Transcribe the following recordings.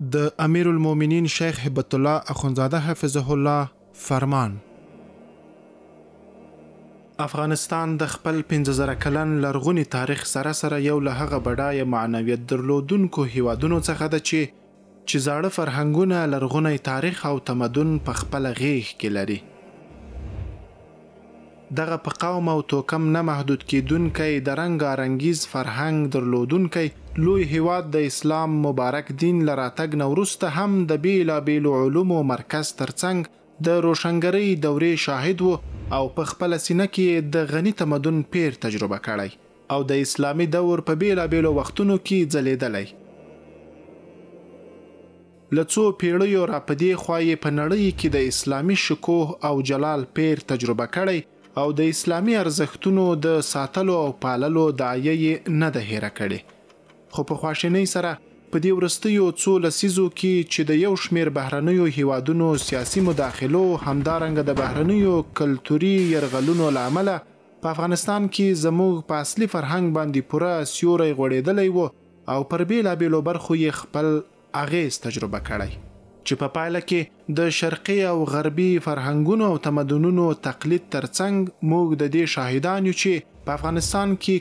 د امیر المؤمنین شیخ هبت الله اخونزاده حفظه الله فرمان: افغانستان د خپل 15,000 کلن لرغوني تاریخ سره یو له هغه بډایه معنویت درلودونکو هیوادونو څخه ده چې زاړه فرهنګونه، لرغونی تاریخ او تمدن په خپله غیږ کې لري. دغه په قوم او توکم نه محدود کیدونکی د رنګارنګیز فرهنګ درلودونکی لوی هیواد د اسلام مبارک دین له راتګ نه وروسته هم د بیلابیلو علومو مرکز ترڅنګ د روشنګرۍ دورې شاهد و او په خپله سینه کې د غني تمدن پیر تجربه کړی او د اسلامي دور په بیلابیلو وختونو کې ځلیدلی. له څو پیړیو را په دې خوا یې په نړۍ کې د اسلامي شکوه او جلال پیر تجربه کړی او د اسلامي ارزښتونو د ساتلو او پاللو داعیه یې نه ده هیره کړې. خو په خواشینۍ سره په دې وروستیو څو لسیزو کې چې د یو شمېر بهرنیو هیوادونو سیاسي مداخلو، همدارنګه د بهرنیو کلتوري یرغلونو له امله په افغانستان کې زموږ په اصلي فرهنګ باندې پوره سیوری غوړېدلی و او پر بیلابیلو برخو یې خپل اغیز تجربه کړی، چې په پایله کې د شرقي او غربي فرهنګونو او تمدنونو تقلید ترڅنګ موږ د دې شاهدان یو چې په افغانستان کې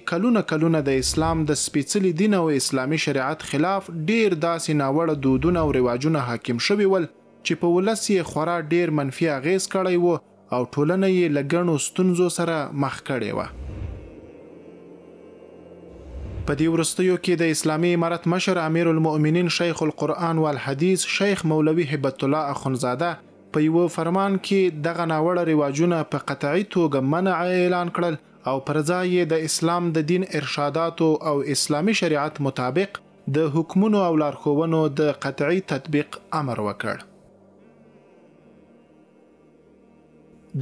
کلونه د اسلام د سپیڅلي دین او اسلامي شریعت خلاف ډیر داسې ناوړه دودونه او رواجونه حاکم شوي ول چې په ولس یې خورا ډیر منفي اغیز کړی و او ټولنه یې له ګڼو ستونزو سره مخ کړې وه. په دې وروستیو کې د اسلامي امارت مشر امیر المؤمنین شیخ القرآن والحدیث شیخ مولوي هبت الله اخونزاده په یو فرمان کې دغه ناوړه رواجونه په قطعي توګه منع اعلان کړل او پر ځای د اسلام د دین ارشاداتو او اسلامي شریعت مطابق د حکمونو او لارښوونو د قطعي تطبیق امر وکړ.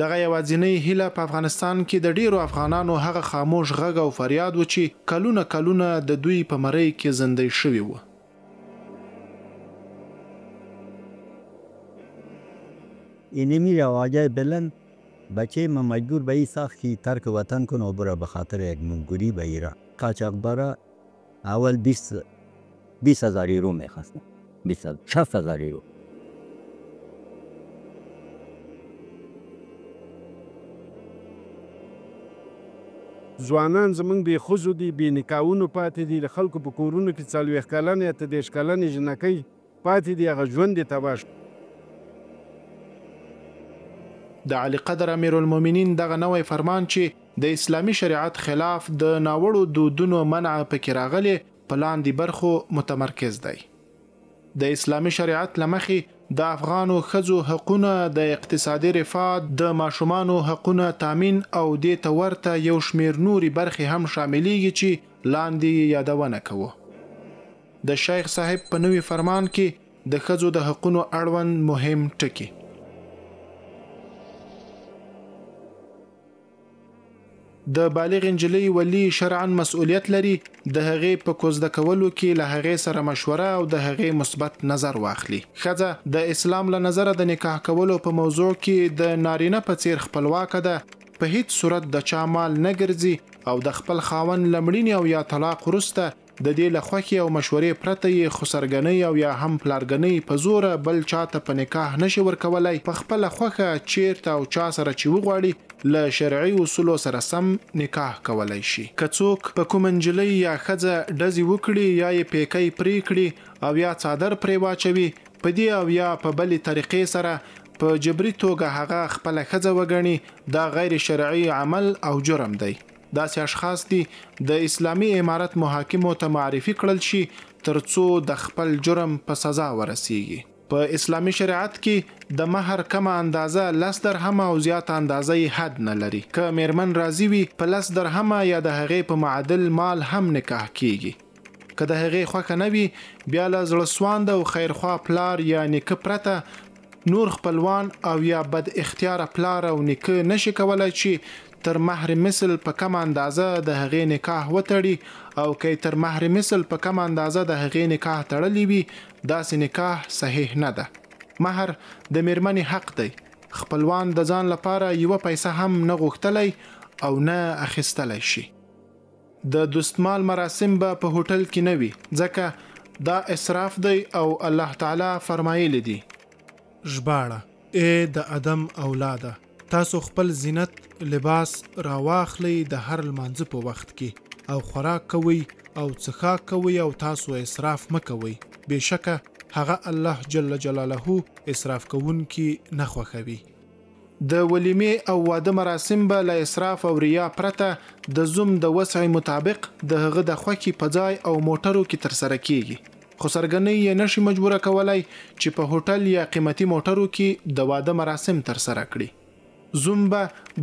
دغه یوازینۍ هیله په افغانستان کې د ډیرو افغانانو هغه خاموش غږ او فریاد و چې کلونه د دوی په مرۍ کې زندۍ شوي و. اینمی رواجه بلند بچه ما مجبور به این ساخت که ترک وطن کنه و برا به خاطر یک منگوری به ایران. قاچاقبرا اول 20,000 یورو میخواستن، 60,000 یورو. ځوانان زمونږ بې ښځو دي، بې نکاحونو پاتې دي، د خلکو په کورونو کې 40 کلنې 30 کلنې جنکۍ پاتې دي، هغه ژوند یې تباه شو. د علي قدر امیر المؤمنین دغه نوی فرمان چې د اسلامي شریعت خلاف د ناوړو دودونو منع پکې راغلی په لاندې برخو متمرکز دی. د اسلامي شریعت له مخې د افغانو ښځو حقونه، د اقتصادي رفاه، د ماشومانو حقونه تامین او دې ته ورته یو شمېر نورې برخې هم شاملیږي چې لاندې یادونه کوو. د شیخ صاحب په نوي فرمان کې د ښځو د حقونو اړوند مهم ټکي: د بالغ نجلۍ ولی شرعاً مسؤلیت لري د هغې په کوزده کولو کې له هغې سره مشوره او د هغې مثبت نظر واخلي. ښځه د اسلام له نظره د نکاح کولو په موضوع کې د نارینه په څیر خپلواکه ده، په هیڅ صورت د چا مال نه ګرځي او د خپل خاوند له مړینې او یا طلاق وروسته د دې له خوښې او مشورې پرته یې خسرګنۍ او یا هم پلارګنۍ په زوره بل چاته په نکاح نشي ورکولی. په خپله خوښه چیرته او چا سره چې وغواړي له شرعي اصولو سره سم نکاح کولی شي. که څوک په کوم نجلۍ یا ښځه ډزې وکړي یا یې پیکی پرې کړي او یا څادر پرې واچوي، په دې او یا په بلې طریقې سره په جبري توګه هغه خپله ښځه وګڼي، دا غیر شرعي عمل او جرم دی. داسې اشخاص دي د اسلامي امارت محاکمو ته معرفي کړل شي ترڅو د خپل جرم په سزا ورسیږي. په اسلامي شریعت کې د مهر کمه اندازه 10 درهمه او زیاته اندازه حد نه لري. که میرمن راضي وي په 10 درهمه یا د هغې په معادل مال هم نکاح کیږي. که د هغې خوښه نه وي، بیا له زړه سوانده او خیرخوا پلار یا نیکه پرته نور خپلوان او یا بد اختیاره پلار او نیکه نشي کولای چې تر مهر مثل په کم اندازه د هغې نکاح وتړي، او که تر مهر مثل په کم اندازه د هغې نکاح تړلی وي، داسې نکاح صحیح نه ده. مهر د میرمنې حق دی. خپلوان د ځان لپاره یوه پیسه هم نه غوښتلی او نه اخیستلی شي. د دستمال مراسم به په هوټل کې نه وي، ځکه دا اسراف دی او الله تعالی فرمایلی دی ژباړه ای د ادم اولاده تاسو خپل زینت لباس راواخلی د هر لمانځه په وخت کې او خوراک کوئ او څښاک کوئ او تاسو اسراف مکوئ بېشکه هغه الله جل جلاله اسراف کوونکي نه خوښوي. د ولیمې او واده مراسم به له اسراف او ریا پرته د زوم د وسع مطابق د هغه د خوښې په ځای او موټرو کې ترسره کیږي، خو سرګنۍ یې نشي مجبوره کولای چې په هوټل یا قیمتي موټرو کې د واده مراسم ترسره کړي. زوم به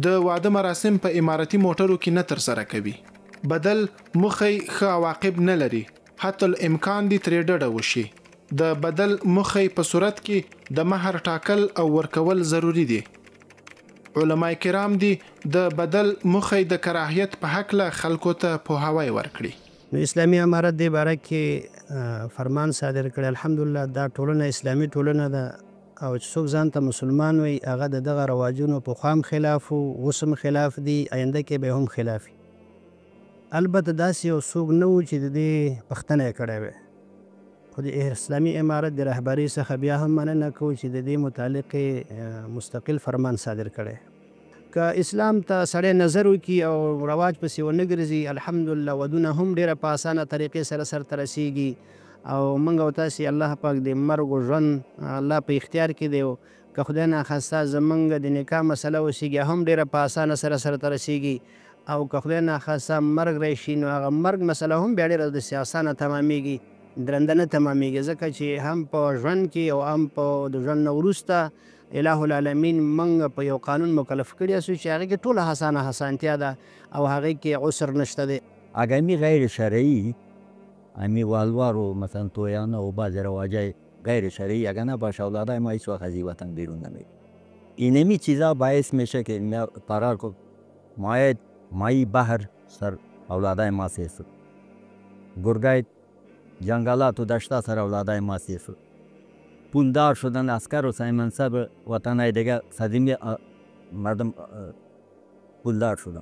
د واده مراسم په امارتي موټرو کې نه ترسره کوي. بدل مخی ښه عواقب نه لري، حتی الامکان دي ترې ډډه وشي. د بدل مخی په صورت کې د مهر ټاکل او ورکول ضروری دي. علماء کرام دي د بدل مخی د کراهیت په حق له خلکو ته پوهاوی ورکړي. اسلامی امارت دی باره کې فرمان صادر کړی. الحمدلله دا ټولنه اسلامی ټولنه ده او چې څوک ځان ته مسلمان وي هغه د دغه رواجونو پخوا هم خلاف و، اوس هم خلاف دي، آینده کې به هم خلاف وي. البته داسې یو څوک نه و چې د دې پوښتنه یې کړې وی، خو د اسلامي امارت د رهبرۍ څخه بیا هم مننه کوو چې د دې متعلق مستقل فرمان صادر کړی. که اسلام ته سړی نظر وکړي او رواج پسې ونه ګرځي، الحمدلله ودونه هم ډېره په اسانه طریقې سره سرته رسیږي او موږ او تاسې الله پاک د مرګ و ژوند الله په اختیار کې دی. که خدای ناخواسته زموږ د نکاح مسله وسیږي هم ډېره په اسانه سره سرته رسیږي، او که خدای ناخواسته مرګ راشي نو هغه مرګ مسله هم بیا ډېره داسې اسانه تمامیږي، درنده نه تمامیږي، ځکه چې هم په ژوند کې او هم په د ژوند نه وروسته الہ العالمین موږ په یو قانون مکلف کړي اسو چې هغې کې ټوله اسانتیا ده او هغې کې عسر نشته دی. اگمی غیر شرعی امی والوارو مثلا تویانه و بعض رواجای غیر شرعی اگر نباشه اولادای ما هیچ وقت از این وطن بیرون نمیره. اینمی چیزا باعث میشه که قرار کو مای بحر سر اولادای ما سیسو، گرگای جنگلات و دشتا سر اولادای ما سیسو، پولدار شدن، اسکر و سایمنصب وطنهای دیگه صدیمی مردم پولدار شدن.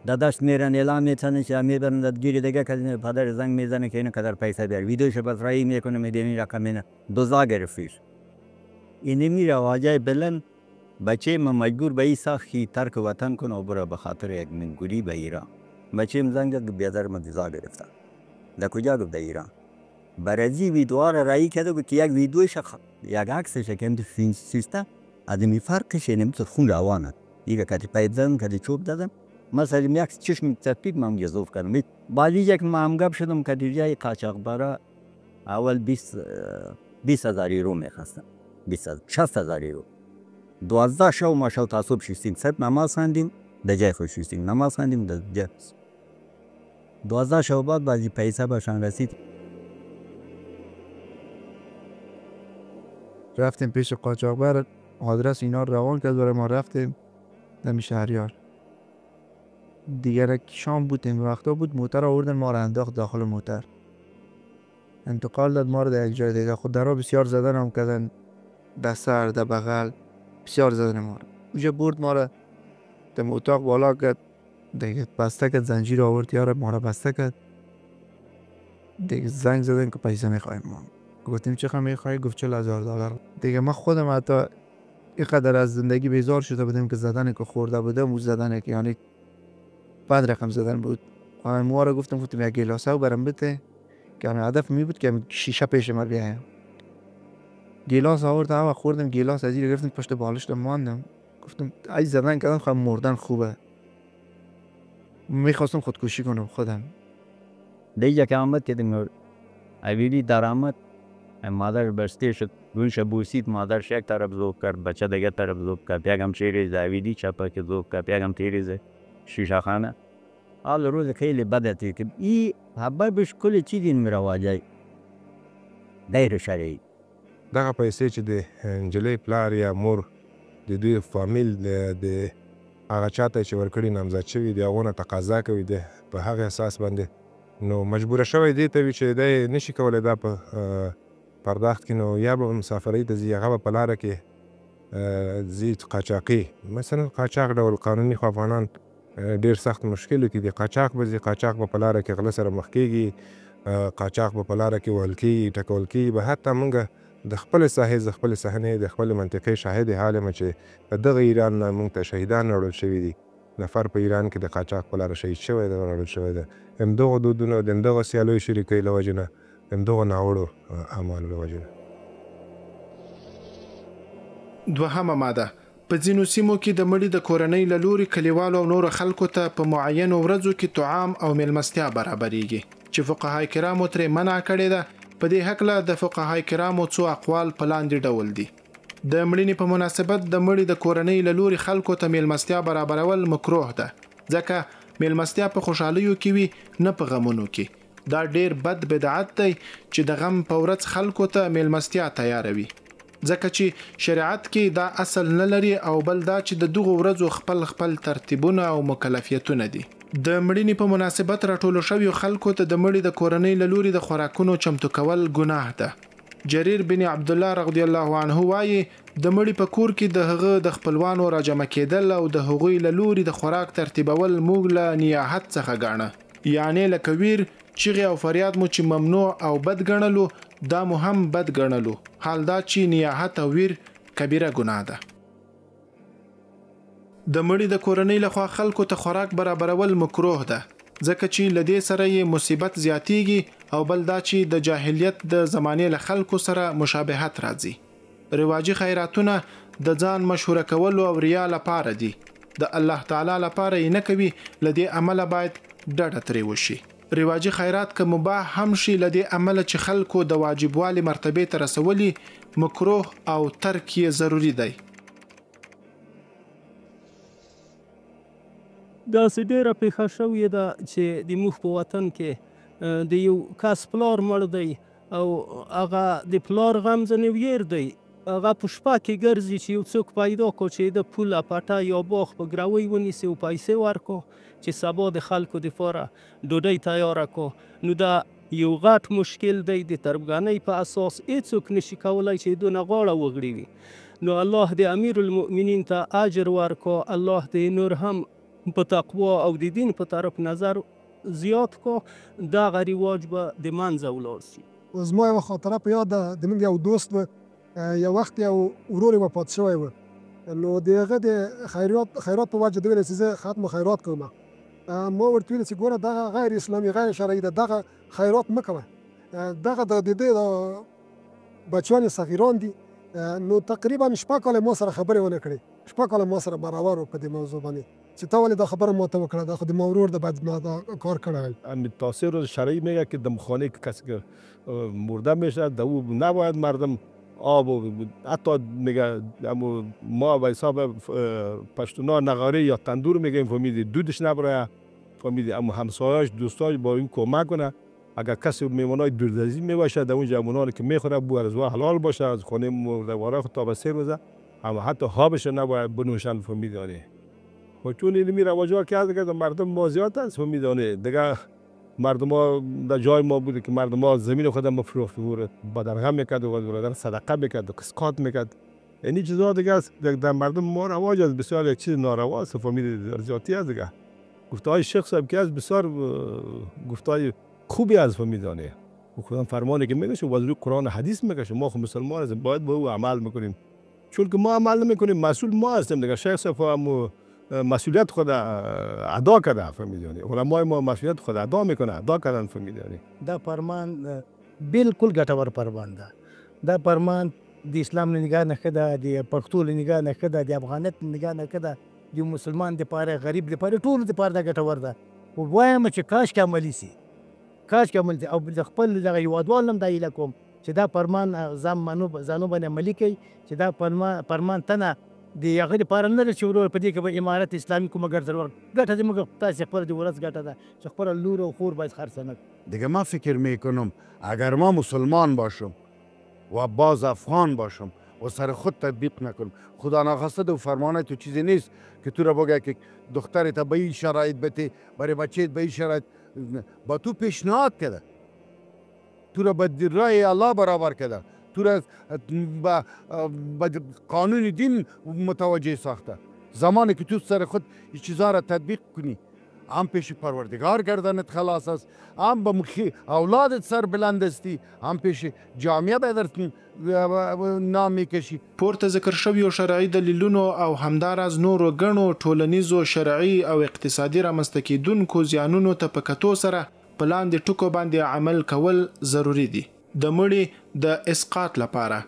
داداش میرن اعلام میتونن که میبرن دادگیری دیگه که پدر زنگ میزنه که اینو قدر پیسه بیار، ویدیوش بطرایی میکنه میدین این رقم اینه دوزا گرفتیش. اینمی رواجای بلند بچه ما مجبور به این ساخت که ترک وطن کنه و برا بخاطر یک منگولی به ایران. بچه ما زنگ داد بیادر ما دوزا گرفتن. در کجا گفت در ایران؟ برازی ویدیوها را رایی کرده که یک ویدیوش یک عکسش که امتو سیسته آدمی فرقش نمیتون خون روانه. دیگه کتی پید زدم کتی چوب دادم مثلا یک چشم تطبیق ما هم گذوف کردم. بعدی یک ما هم گپ شدم که دیجای قاچاقبرا اول 20,000 یورو میخواستم، 60,000 یورو. 12 شو ما شو تعصب شستیم، سب نماز خواندیم در جای خوش شستیم، نماز خواندیم در جای 12 شو بعد بعضی پیسه باشن رسید. رفتیم پیش قاچاقبر، آدرس اینا روان کرد برای ما، رفتیم دمی شهریار. دیگر شام بود، این وقتا بود، موتر آوردن ما را انداخت داخل موتر، انتقال داد ما را در یک جای دیگه. خود درها بسیار زدن هم کردن، در سر در بغل بسیار زدن ما را. اونجا برد ما را در اتاق بالا کرد، دیگه بسته کرد، زنجیر آورد یار ما را بسته کرد. دیگه زنگ زدن که پیسه میخوایم ما. گفتیم چقدر میخوایی؟ گفت 40,000 دلار. دیگه من خودم حتی اینقدر از زندگی بیزار شده بودم که زدن که خورده بودم و زدن که یعنی بعد رقم زدن بود. ما را گفتم یک گلاسه برام بده که همه هدف می بود که شیشه پیش ما بیایم. گلاس آورد و خوردم، گلاس از این گرفتم پشت بالشت ماندم. گفتم ای زدن کردم خواهم مردن خوبه. میخواستم خودکشی کنم خودم. دیگه که آمد کردیم اویلی درآمد مادر برسته شد، گوش بوسید، مادرش یک طرف ذوب کرد، بچه دیگه طرف ذوب کرد، پیغم چیریز اویلی چپا که ذوب کرد، پیغم تیریز شیشه خانه. حال روز خیلی بده که این حبابش کل چیز این مرواجای غیر شرعی. دغه پیسې چې د نجلۍ پلار یا مور د دوی فامیل د هغه چاته چې ورکړي نامزد شوي دي هغو نه تقاضا کوي دی په هغه اساس باندې نو مجبوره شوی دی ته وي چې دی نشي کولی دا په پرداخت کړي نو یا به مسافرۍ ته ځي هغه به په لاره کې ځي قاچاقي مثلا قاچاق ډول قانوني خو افغانان ډېر سخت مشکلو کې دي قاچاق به ځي قاچاق به په لاره کې غله سره مخ کېږي قاچاق به په لاره کې وهل کېږي ټکول کېږي به حتی موږ د خپلې ساحې د خپلې صحنې د خپلې منطقې شاهد حال یم چې د دغه ایران نه موږ ته شهیدان راوړل شوي دي. نفر په ایران کې د قاچاق په لاره شهید شوی دی راوړل شوی دی. همدغو دودونو د همدغه سیالیو شریکۍ له وجې نه همدغو ناوړو اعمالو له وجې نه. دوهمه ماده په ځینو سیمو کې د مړي د کورنۍ له لوري کلیوالو او نورو خلکو ته په معینو ورځو کې طعام او میلمستیا برابریږي چې فقهای کرامو ترې منع کړې ده. په دې هکله د فقهای کرامو څو اقوال په لاندې ډول دي. د مړینې په مناسبت د مړي د کورنۍ له لوري خلکو ته میلمستیا برابرول مکروه ده ځکه میلمستیا په خوشحالیو کې وي نه په غمونو کې. دا ډیر بد بدعت دی چې د غم په ورځ خلکو ته میلمستیا تیاروي ځکه چې شریعت کې دا اصل نه لري او بل دا چې د دغو ورځو خپل ترتیبونه او مکلفیتونه دي. د مړینې په مناسبت راټولو شویو خلکو ته د مړي د کورنۍ له لوري د خوراکونو چمتو کول ګناه ده. جریر بن عبدالله رضی الله عنه وایي د مړي په کور کې د هغه د خپلوانو راجمع کېدل او د هغوی له لوري د خوراک ترتیبول موږ له نیاحت څخه ګاڼه، یعنی لکه ویر چیغې او فریاد مو چې ممنوع او بد ګڼلو دا مو هم بد ګڼلو، حال دا چې نیاحت او ویر کبیره ګناه ده. د مړي د کورنۍ لخوا خلکو ته خوراک برابرول مکروه ده ځکه چې لدې سره یې مصیبت زیاتیږي او بل دا چې د جاهلیت د زمانې له خلکو سره مشابهت راځي. رواجی خیراتونه د ځان مشهوره کولو او ریا لپاره دي، د الله تعالی لپاره یې نه کوي. لدې عمله باید ډډه ترې وشي. رواجی خیرات که مباح هم شي لدې عمله چې خلکو د واجبوالي مرتبه ته رسولي مکروه او ترک یې ضروری دی. داسې ډېره پېښه شوې ده چې د موږ په وطن کې د یو کس پلار مړ دی او هغه د پلار غم ځنې ویر دی، هغه په شپه کې ګرځي چې یو څوک پیدا کو چې د پوله پټه یا باغ په ګروۍ ونیسي او پیسې ورکو چې سبا د خلکو دپاره ډوډۍ تیاره کو. نو دا یو غټ مشکل دی، د تربګنۍ په اساس هیڅوک نشي کولی چې دونه غاړه وغړوي. نو الله د امیر المؤمنین ته اجر ورکو، الله دې نور هم په تقوا او د دین په طرف نظر زیات کو، دغه رواج به د منځه ولاړ شي. زما یوه خاطره په یاد ده، د موږ یو دوست و، یو وخت یو ورور یې وفات شوی و، نو د هغه د خیرات په وجه دوی چې زه ختم خیرات کوم. ما ورته ویل چې ګوره دغه غیر اسلامي غیر شرعي ده، دغه خیرات مه کوه، دغه د دې بچیان صغیران دي. نو تقریبا شپږ کاله ما سره خبرې ونه کړې، شپږ کاله ما سره برابر و په دې موضوع باندې چې تا ولې دا خبره ما ته وکړه، دا خو د ما ورور د بعد ما دا کار کړی. تاثیر شرعی میگه که در خانه کسی که مرده میشه در او نباید مردم آب و حتی میگه ما به حساب پشتونا نغاری یا تندور میگیم فهمیدی دودش نبره، فهمیدی اما همسایه‌اش دوستاش با این کمک کنه. اگر کسی میمونای دوردزی میباشه در اونجا امونانی که میخوره بو ارزوا حلال باشه از خانه مردواره خود تا به سیر بزه، اما حتی خوابش نباید بنوشن فهمیدی. و چون علمی رواج‌ها کرده که مردم ما زیاد هست فهمیدی دیگه. مردم ها در جای ما بوده که مردم ها زمین خود ما فروخت بود، با درهم میکرد و در صدقه میکرد و کسکات میکرد. اینی چیزا دیگه است در مردم ما رواج است، بسیار یک چیز ناروا است فهمیدی، زیادتی است دیگه. گفتهای شیخ صاحب که از بسیار گفتهای خوبی از فهمیدی. خدا فرمانی که میگه و از روی قرآن حدیث میگه ما خو مسلمان هستیم باید به او عمل میکنیم، چون که ما عمل نمیکنیم مسئول ما هستیم دیگه. شیخ صاحب مسئولیت خود ادا کرده فهمیدی، علمای ما مسئولیت خود ادا میکنه، ادا کردن فهمیدی. دا فرمان بالکل ګټور فرمان ده. دا فرمان د اسلام له نگاه نه ښه ده، د پښتو له نگاه نه ښه ده، د افغانیت له نگاه نه ښه ده، د مسلمان دپاره غریب دپاره ټولو دپاره دا ګټور ده. وایم چې کاش که عملي سي، کاش که عملي سي. او د خپل دغه هېوادوالو هم دا هیله کوم چې دا فرمان ځانو باندې عملي کوي، چې دا فرمان تنه د هغه لپاره نه ده چې ورور په دې کې به امارت اسلامي کومه ګټه ورکړي. ګټه زموږ تاسې خپله د ولس ګټه ده چې خپله لور و خور باید خرڅه نه کړي. دیگه من فکر میکنم اگر ما مسلمان باشم و باز افغان باشم و سر خود تطبیق نکنم، خدا ناخواسته دو فرمانه تو چیزی نیست که تو را بگه که دخترت به این شرایط بده، برای بچهت به این شرایط، با تو پیشنهاد کرده، تو را به راه الله برابر کرده، تو را با قانون دین متوجه ساخته. زمانی که تو سر خود این چیزها را تطبیق کنی، هم پیش پروردگار گردنت خلاص است، هم به مخی اولادت سر بلند استی، هم پیش جامعه به درت نام میکشی. پورته ذکر شویو شرعي دلیلونو او همداراز نورو ګڼو ټولنیزو شرعي او اقتصادي رامنځته کېدونکو زیانونو ته په کتو سره په لاندې ټکو باندې عمل کول ضروري دي. د مړي د اسقاط لپاره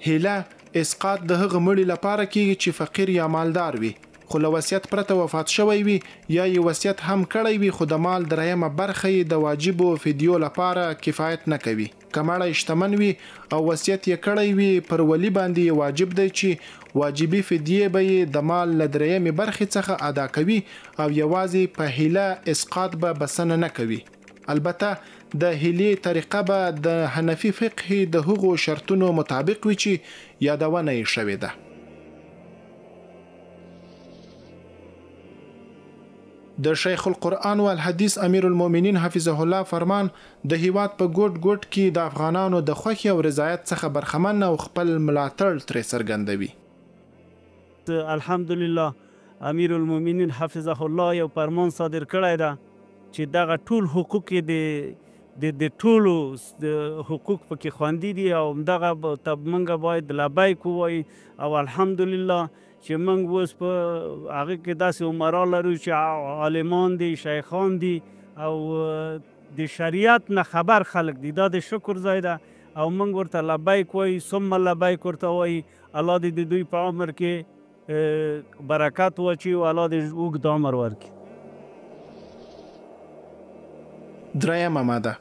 هیله اسقاط د هغه مړي لپاره کېږي چې فقیر یا مالدار وي خو له وصیت پرته وفات شوی وي یا یې وصیت هم کړی وي خو د مال درېیمه برخه یې د واجبو فدیو لپاره کفایت نه کوي. که مړی شتمن وي او وصیت یې کړی وي پر ولی باندې واجب دی چې واجبي فدیې به یې د مال له درېیمې برخې څخه ادا کوي او یوازې په هیله اسقاط به بسنه نه کوي. البته د هیلې طریقه به د حنفي فقه د هغو شرطونو مطابق وي چې یادونه یې شوې ده. د شیخ القرآن والحدیث امیر المؤمنین حفظه الله فرمان د هیواد په ګوټ ګوټ کې د افغانانو د خوښۍ او رضایت څخه برخمن او خپل ملاتړ ترې څرګندوي. الحمدلله امیر المؤمنین حفظه الله یو فرمان صادر کړی ده چې دغه ټول حقوق د ټولو حقوق پکې خوندي دي او دغه موږ باید لبیک ووایو او الحمدلله چې موږ اوس په هغه کې داسې عمرا لرو چې عالمان دي، شیخان دي او د شریعت نه خبر خلک دي. دا د شکر ځای ده او موږ ورته لبیک وایو ثم لبیک ورته وایي. الله دې د دوی په عمر کې برکت واچوي او الله دې اوږد عمر ورکړي. درېیمه ماده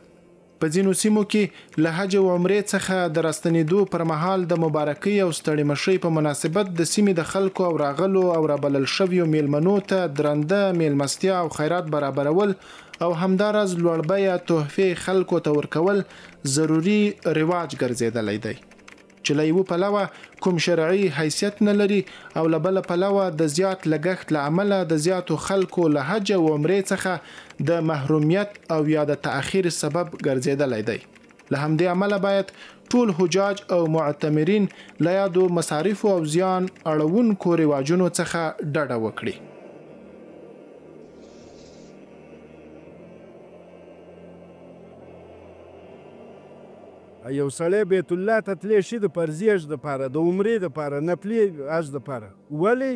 په ځینو سیمو کې له حج او عمرې څخه د راستنېدو پر مهال د مبارکۍ او ستړي مشۍ په مناسبت د سیمې د خلکو او راغلو او رابلل شویو میلمنو ته درنده میلمستیا او خیرات برابرول او همداراز لوړ بیه تحفې خلکو ته ورکول ضروري رواج ګرځېدلی دی چې له یوه پلوه کوم شرعي حیثیت نه لري او له بله پلوه د زیات لګښت له امله د زیاتو خلکو له حج او عمرې څخه د محرومیت او یا د تأخیر سبب ګرځېدلی دی. له همدې عمله باید ټول حجاج او معتمرین له یادو مصارفو او زیان اړونکو رواجونو څخه ډډه وکړي. یو سړی بیت الله ته تللی شي د فرضي حج دپاره، د عمرې دپاره، نفلي حج دپاره، ولې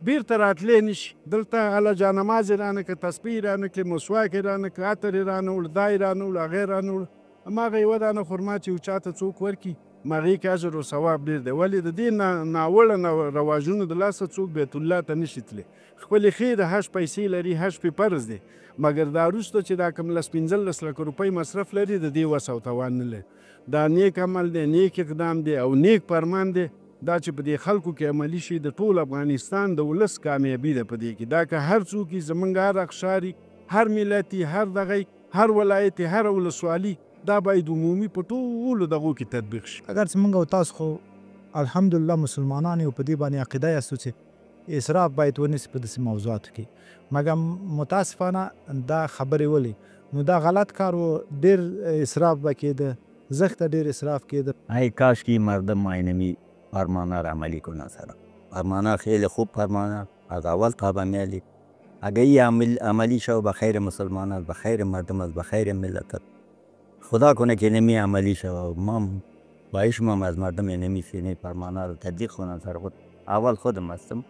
بیرته راتلی نشي؟ دلته هله جانماز یې رانه کړه، تسبیح یې رانه کړې، مسواک یې رانه کړه، عطر یې رانه وړ، دا یې رانه وړ، هغه یې رانه وړ، هماغه یوه دانه خرما چې یو چاته څوک ورکړي هغې کې اجر او ثواب ډېر دی. ولې د دې ناوړه رواجونو د لاسه څوک بیت الله ته نشي تللی. خپلې ښې د حج پیسې لري، حج پې فرض دی، مګر دا وروسته چې دا کوم 15 لکه روپۍ مصرف لري د دې وس او توان نه لري. دا نیک عمل دی، نیک اقدام دی او نیک فرمان دی. دا چې په دې خلکو کې عملي شي د ټول افغانستان د ولس کامیابي ده په دې کې. دا که هر څوک زموږ هر اقشاري، هر ملتي، هر دغه، هر ولایتي، هر ولسوالي، دا باید عمومي په ټولو دغو کې تطبیق شي. اگر چې موږ او تاسو خو الحمدلله مسلمانان یو په دې باندې عقیده یاستو چې اسراف باید ونیسي په داسې موضوعاتو کې، مګر متاسفانه دا خبرې ولې نو دا غلط کار و. ډېر اسراف به کېده، زخت ډېر اسراف کېده. ای کاش که مردم اینمی فرمانه را عملی کنه سر. فرمانه خیلی خوب فرمانه از اول تا به میلی. اگه این عملی شو به خیر مسلمان است، به خیر مردم است، به خیر ملت است. خدا کنه که نمی عملی شو. ما باید ما از مردم نمی سینه فرمانه را تطبیق کنه سر خود. اول خودم هستم.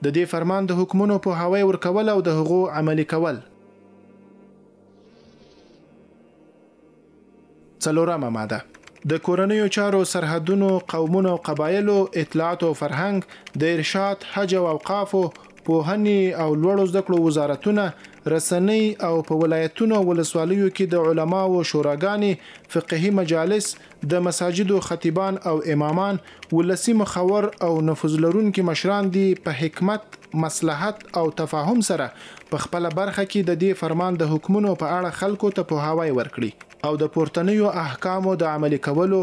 د دې فرمان د حکمونو په هوای ورکول او د هغو عملی کول. څلورمه ماده د کورنیو چارو، سرحدونو، قومونو او قبایلو، اطلاعات او فرهنګ، د ارشاد، حج او اوقافو، پوهنې او لوړو زده کړو وزارتونه، رسنۍ او په ولایتونو او ولسوالیو کې د علماو شوراګانې، فقهي مجالس، د مساجدو خطیبان او امامان، ولسی مخور او نفوذ لرونکي مشران دي په حکمت، مصلحت او تفاهم سره په خپل برخه کې د دې فرمان د حکمونو په اړه خلکو ته پوهاوی ورکړي او د پورتنیو احکامو د عملي کولو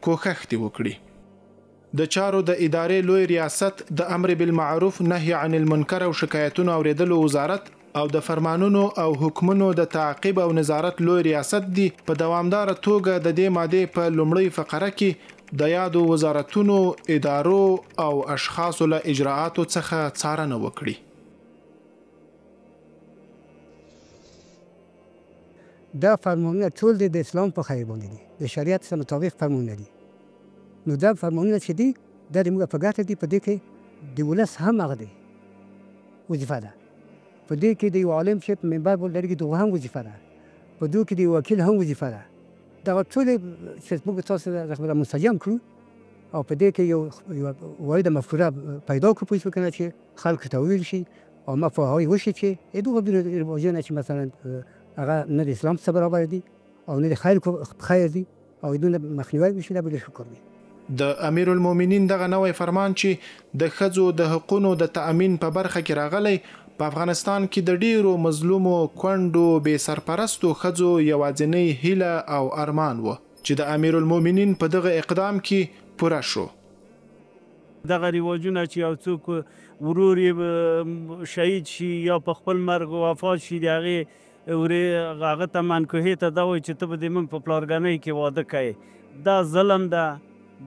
کوښښ وکړي. د چارو د ادارې لوی ریاست، د امر بالمعروف، نهي عن المنکر او شکایتونو اوریدلو وزارت او د فرمانونو او حکمونو د تعقیب او نظارت لوی ریاست دی په دوامدار توګه د دې ماده په لومړی فقره کې د یادو وزارتونو، ادارو او اشخاصو له اجراءاتو څخه څارنه وکړي. دا فرمانونه ټول د اسلام په خیر باندې دي، د شریعت سره مطابق فرمانونه دي. نو دا فرمانونه چې دي دا د موږ په ګټه دي. په دې کې د ولس هم هغه دی وظیفه ده. په دې کې د یو عالم چې په منبر باندې درېږي د هغه هم وظیفه ده. په دې کې د یو وکیل هم وظیفه ده. دغه ټولې چې موږ تاسو سره منسجم کړو او په دې کې یو واحده مفکوره پیدا کړو پوه شو که نه چې خلکو ته وویل شي او مفاهیم وشي چې دغه رواجونه چې مثلا هغه نه د اسلام څخه برابر دي او نه د خیر دي او دونه مخنیوی وشي دا به شکر وي. د امیرالمؤمنین دغه نوی فرمان چې د ښځو د حقونو د تأمین په برخه کې راغلی په افغانستان کې د ډیرو مظلومو کونډو بې سرپرستو ښځو یوازینی هیله او ارمان و چې د امیرالمؤمنین په دغه اقدام کې پوره شو. دغه رواجونه چې یو څوک ورور یې شهید شي یا په خپل مرګ وفات شي د هغې هغه ته منکوحې ته دا وایي چې ته به د موږ په پلارګنۍ کې واده کوې. دا ظلم ده،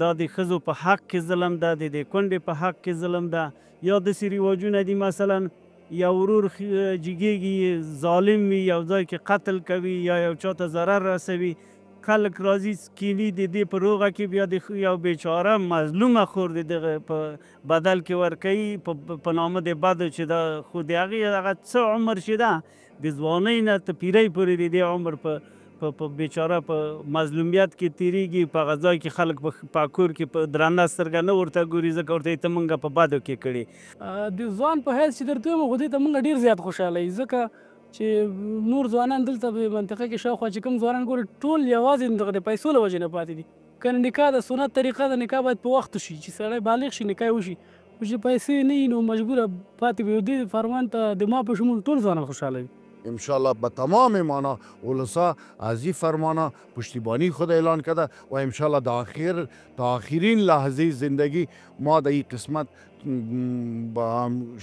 دا د ښځو په حق کې ظلم ده، د کونډې په حق کې ظلم ده. یا داسې رواجونه دي مثلا یا ورور جګیږي ظالم وي یو ځای کې قتل کوي یا یو چاته ضرر رسوي، خلک راځي کینی د دې په روغه کې بیا د یو بیچاره مظلومه خور د دغه په بدل کې ورکوي په نامه د بدو چې دا خو د هغې هغه څه عمر چې ده د ځوانۍ نه تر پیرۍ پورې د دې عمر په بیچاره په مظلومیت کې تیریږي. په هغه ځای کې خلک په کور کې په درنه سترګه نه ورته ګوري ځکه ورته ته موږ په بدو کې کړي. د ځوان په حیث چې درته وایم خو دې ته موږ ډېر زیات خوشحاله یو ځکه چې نور ځوانان دلته په منطقه کې شاوخوا چې کوم ځوانان ګوري ټول یوازې دغه د پیسو له وجې نه پاتې دي. که نکاح د سنت طریقه د نکاح باید په وخت شي چې سړی بالغ شي نکاح وشي، خو چې پیسې نه وي نو مجبوره پاتې وي. دې فرمان ته د ما په شمول ټول ځوانان خوشحاله وي. انشالله به تمام معنا اولسا از این فرمانه پشتیبانی خود اعلان کرده و انشالله تا آخرین لحظه زندگی ما در این قسمت با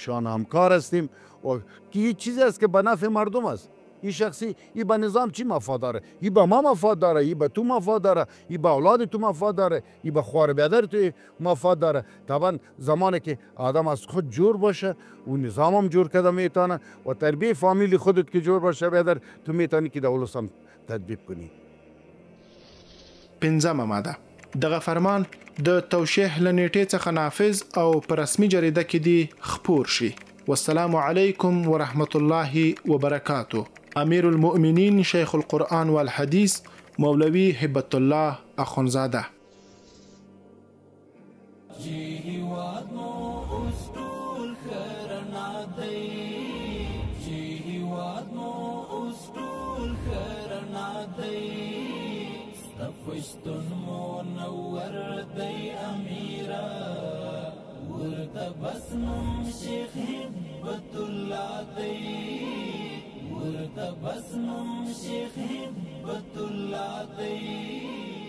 شان همکار هستیم و که این چیزی است که به نفع مردم است. این شخصی این به نظام چی مفاد داره؟ این به ما مفاد داره، این به تو مفاد داره، این به اولاد تو مفاد داره، این به خوار بیادر تو مفاد داره. طبعا زمانی که آدم از خود جور باشه و نظام هم جور کرده میتونه و تربیه فامیلی خودت که جور باشه بیادر تو میتونی که دولت هم تطبیق کنی. پنځمه ماده دغه فرمان د توشیح له نیټې څخه نافذ او په رسمي جریده کې دی خپور شي. والسلام علیکم ورحمة الله وبرکاته. امیر المؤمنین شیخ القرآن والحدیث مولوی هبت الله اخونزاده. خوشتون منور دی امیرا ورته بسنم شیخ هبت الله دی ورته بسنم شیخ هبت الله دی